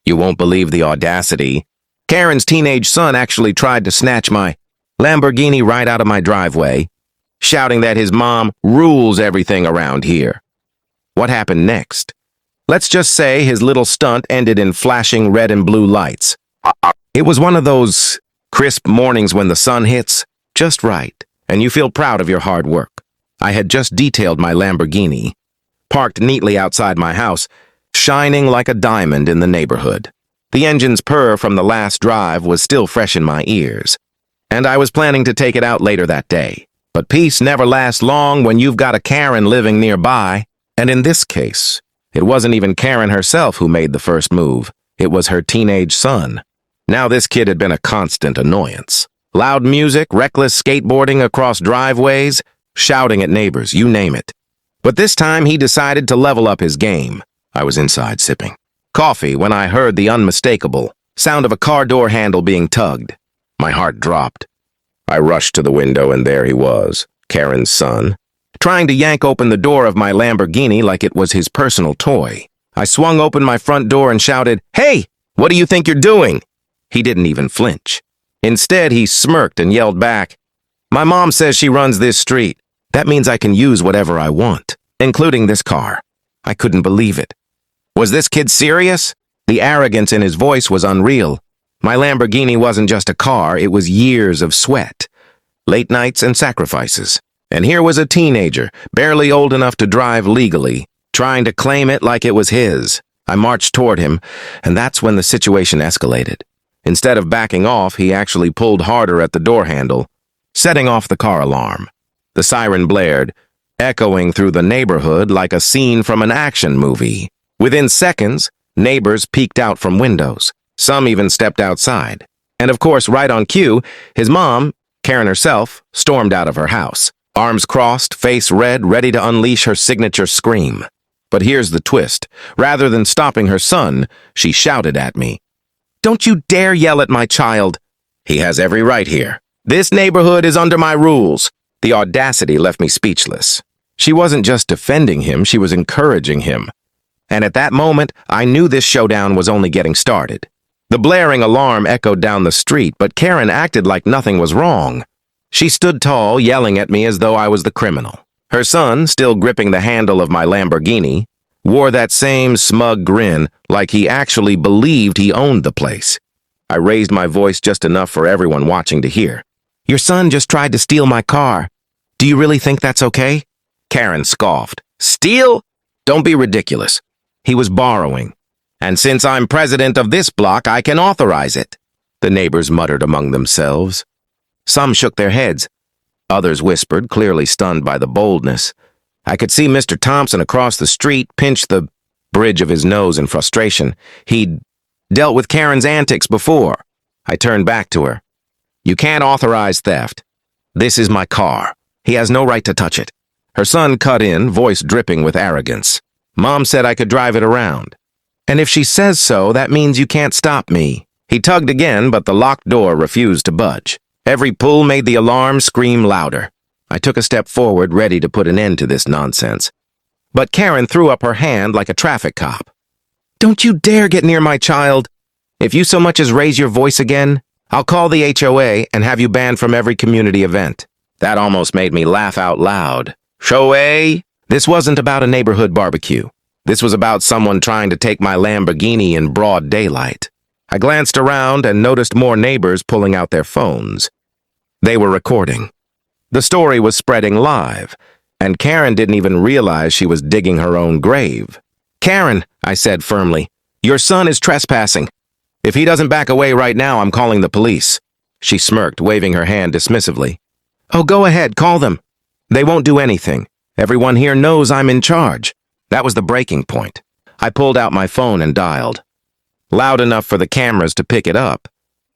You won't believe the audacity. Karen's teenage son actually tried to snatch my Lamborghini right out of my driveway, shouting that his mom rules everything around here. What happened next? Let's just say his little stunt ended in flashing red and blue lights. It was one of those crisp mornings when the sun hits just right, and you feel proud of your hard work. I had just detailed my Lamborghini, parked neatly outside my house, shining like a diamond in the neighborhood. The engine's purr from the last drive was still fresh in my ears, and I was planning to take it out later that day. But peace never lasts long when you've got a Karen living nearby, and in this case, it wasn't even Karen herself who made the first move. It was her teenage son. Now this kid had been a constant annoyance. Loud music, reckless skateboarding across driveways, shouting at neighbors, you name it. But this time he decided to level up his game. I was inside sipping coffee when I heard the unmistakable sound of a car door handle being tugged. My heart dropped. I rushed to the window and there he was, Karen's son, trying to yank open the door of my Lamborghini like it was his personal toy. I swung open my front door and shouted, "Hey, what do you think you're doing?" He didn't even flinch. Instead, he smirked and yelled back, "My mom says she runs this street. That means I can use whatever I want, including this car." I couldn't believe it. Was this kid serious? The arrogance in his voice was unreal. My Lamborghini wasn't just a car, it was years of sweat, late nights and sacrifices. And here was a teenager, barely old enough to drive legally, trying to claim it like it was his. I marched toward him, and that's when the situation escalated. Instead of backing off, he actually pulled harder at the door handle, setting off the car alarm. The siren blared, echoing through the neighborhood like a scene from an action movie. Within seconds, neighbors peeked out from windows. Some even stepped outside. And of course, right on cue, his mom, Karen herself, stormed out of her house. Arms crossed, face red, ready to unleash her signature scream. But here's the twist. Rather than stopping her son, she shouted at me, "Don't you dare yell at my child." He has every right here. This neighborhood is under my rules. The audacity left me speechless. She wasn't just defending him, she was encouraging him. And at that moment, I knew this showdown was only getting started. The blaring alarm echoed down the street, but Karen acted like nothing was wrong. She stood tall, yelling at me as though I was the criminal. Her son, still gripping the handle of my Lamborghini, wore that same smug grin like he actually believed he owned the place. I raised my voice just enough for everyone watching to hear. "Your son just tried to steal my car. Do you really think that's okay?" Karen scoffed. "Steal? Don't be ridiculous. He was borrowing. And since I'm president of this block, I can authorize it." The neighbors muttered among themselves. Some shook their heads. Others whispered, clearly stunned by the boldness. I could see Mr. Thompson across the street pinch the bridge of his nose in frustration. He'd dealt with Karen's antics before. I turned back to her. "You can't authorize theft. This is my car. He has no right to touch it." Her son cut in, voice dripping with arrogance. "Mom said I could drive it around. And if she says so, that means you can't stop me." He tugged again, but the locked door refused to budge. Every pull made the alarm scream louder. I took a step forward, ready to put an end to this nonsense. But Karen threw up her hand like a traffic cop. "Don't you dare get near my child. If you so much as raise your voice again, I'll call the HOA and have you banned from every community event." That almost made me laugh out loud. HOA? This wasn't about a neighborhood barbecue. This was about someone trying to take my Lamborghini in broad daylight. I glanced around and noticed more neighbors pulling out their phones. They were recording. The story was spreading live, and Karen didn't even realize she was digging her own grave. "Karen," I said firmly, "your son is trespassing. If he doesn't back away right now, I'm calling the police." She smirked, waving her hand dismissively. "Oh, go ahead, call them. They won't do anything. Everyone here knows I'm in charge." That was the breaking point. I pulled out my phone and dialed. Loud enough for the cameras to pick it up.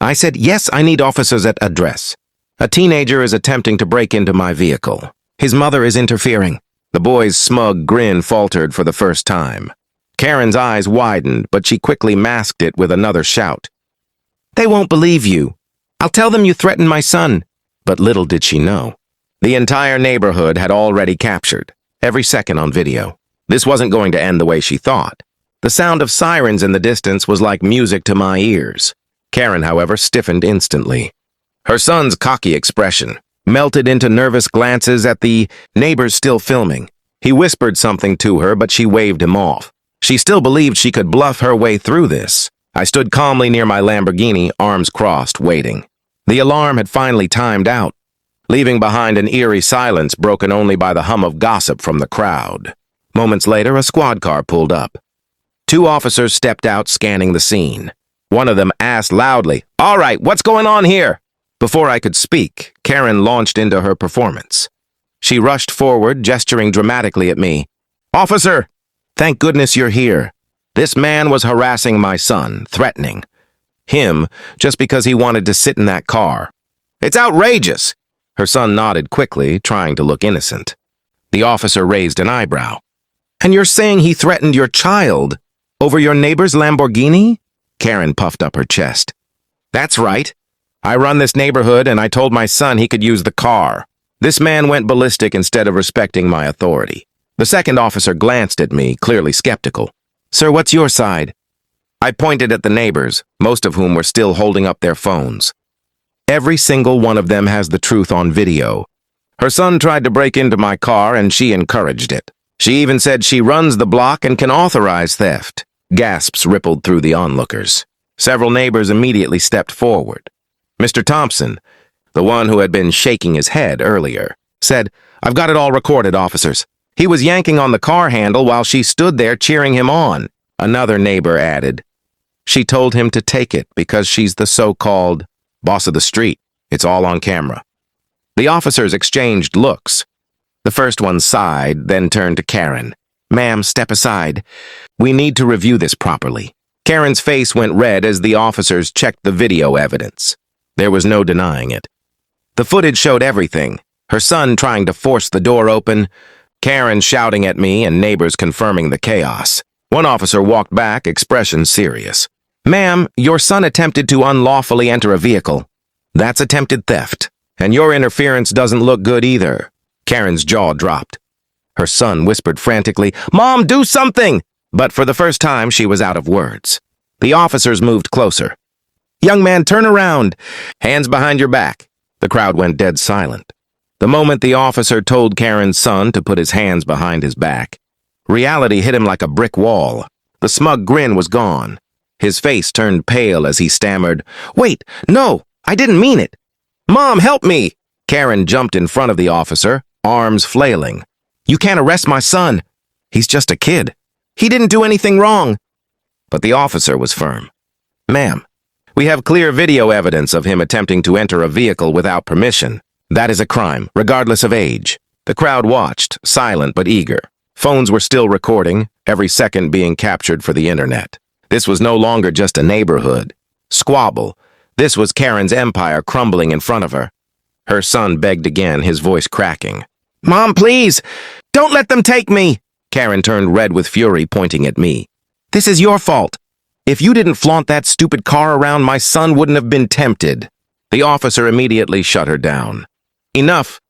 I said, "Yes, I need officers at address. A teenager is attempting to break into my vehicle. His mother is interfering." The boy's smug grin faltered for the first time. Karen's eyes widened, but she quickly masked it with another shout. "They won't believe you. I'll tell them you threatened my son." But little did she know. The entire neighborhood had already captured, every second on video. This wasn't going to end the way she thought. The sound of sirens in the distance was like music to my ears. Karen, however, stiffened instantly. Her son's cocky expression melted into nervous glances at the neighbors still filming. He whispered something to her, but she waved him off. She still believed she could bluff her way through this. I stood calmly near my Lamborghini, arms crossed, waiting. The alarm had finally timed out, leaving behind an eerie silence broken only by the hum of gossip from the crowd. Moments later, a squad car pulled up. 2 officers stepped out, scanning the scene. One of them asked loudly, "All right, what's going on here?" Before I could speak, Karen launched into her performance. She rushed forward, gesturing dramatically at me. "Officer, thank goodness you're here. This man was harassing my son, threatening him just because he wanted to sit in that car. It's outrageous." Her son nodded quickly, trying to look innocent. The officer raised an eyebrow. "And you're saying he threatened your child over your neighbor's Lamborghini?" Karen puffed up her chest. "That's right. I run this neighborhood, and I told my son he could use the car. This man went ballistic instead of respecting my authority." The second officer glanced at me, clearly skeptical. "Sir, what's your side?" I pointed at the neighbors, most of whom were still holding up their phones. Every single one of them has the truth on video. Her son tried to break into my car, and she encouraged it. She even said she runs the block and can authorize theft. Gasps rippled through the onlookers. Several neighbors immediately stepped forward. Mr. Thompson, the one who had been shaking his head earlier, said, "I've got it all recorded, officers. He was yanking on the car handle while she stood there cheering him on." Another neighbor added, "She told him to take it because she's the so-called boss of the street. It's all on camera." The officers exchanged looks. The first one sighed, then turned to Karen. "Ma'am, step aside. We need to review this properly." Karen's face went red as the officers checked the video evidence. There was no denying it. The footage showed everything. Her son trying to force the door open, Karen shouting at me, and neighbors confirming the chaos. One officer walked back, expression serious. "Ma'am, your son attempted to unlawfully enter a vehicle. That's attempted theft. And your interference doesn't look good either." Karen's jaw dropped. Her son whispered frantically, "Mom, do something!" But for the first time, she was out of words. The officers moved closer. "Young man, turn around. Hands behind your back." The crowd went dead silent. The moment the officer told Karen's son to put his hands behind his back, reality hit him like a brick wall. The smug grin was gone. His face turned pale as he stammered, "Wait, no, I didn't mean it. Mom, help me!" Karen jumped in front of the officer, arms flailing. "You can't arrest my son. He's just a kid. He didn't do anything wrong." But the officer was firm. "Ma'am, we have clear video evidence of him attempting to enter a vehicle without permission. That is a crime, regardless of age." The crowd watched, silent but eager. Phones were still recording, every second being captured for the internet. This was no longer just a neighborhood squabble. This was Karen's empire crumbling in front of her. Her son begged again, his voice cracking. "Mom, please, don't let them take me!" Karen turned red with fury, pointing at me. "This is your fault. If you didn't flaunt that stupid car around, my son wouldn't have been tempted." The officer immediately shut her down. "Enough.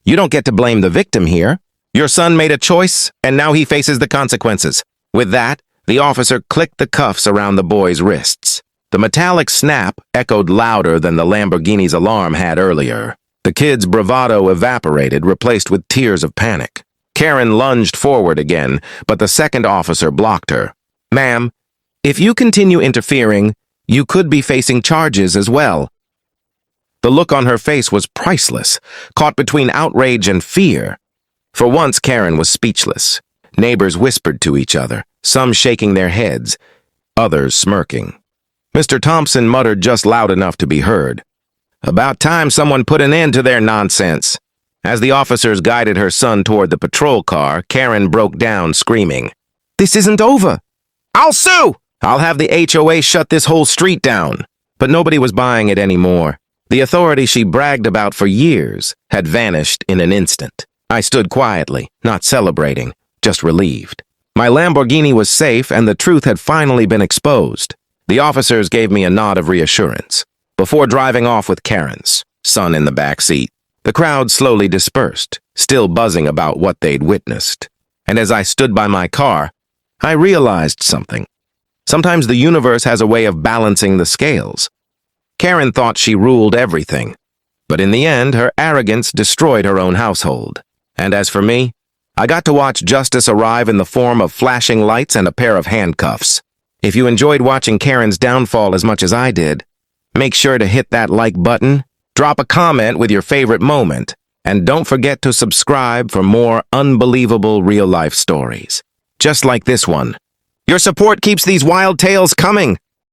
You don't get to blame the victim here. Your son made a choice, and now he faces the consequences." With that, the officer clicked the cuffs around the boy's wrists. The metallic snap echoed louder than the Lamborghini's alarm had earlier. The kid's bravado evaporated, replaced with tears of panic. Karen lunged forward again, but the second officer blocked her. "Ma'am, if you continue interfering, you could be facing charges as well." The look on her face was priceless, caught between outrage and fear. For once, Karen was speechless. Neighbors whispered to each other, some shaking their heads, others smirking. Mr. Thompson muttered just loud enough to be heard. "About time someone put an end to their nonsense." As the officers guided her son toward the patrol car, Karen broke down, screaming, "This isn't over. I'll sue! I'll have the HOA shut this whole street down." But nobody was buying it anymore. The authority she bragged about for years had vanished in an instant. I stood quietly, not celebrating, just relieved. My Lamborghini was safe, and the truth had finally been exposed. The officers gave me a nod of reassurance before driving off with Karen's son in the back seat. The crowd slowly dispersed, still buzzing about what they'd witnessed. And as I stood by my car, I realized something. Sometimes the universe has a way of balancing the scales. Karen thought she ruled everything, but in the end, her arrogance destroyed her own household. And as for me, I got to watch justice arrive in the form of flashing lights and a pair of handcuffs. If you enjoyed watching Karen's downfall as much as I did, make sure to hit that like button, drop a comment with your favorite moment, and don't forget to subscribe for more unbelievable real-life stories, just like this one. Your support keeps these wild tales coming.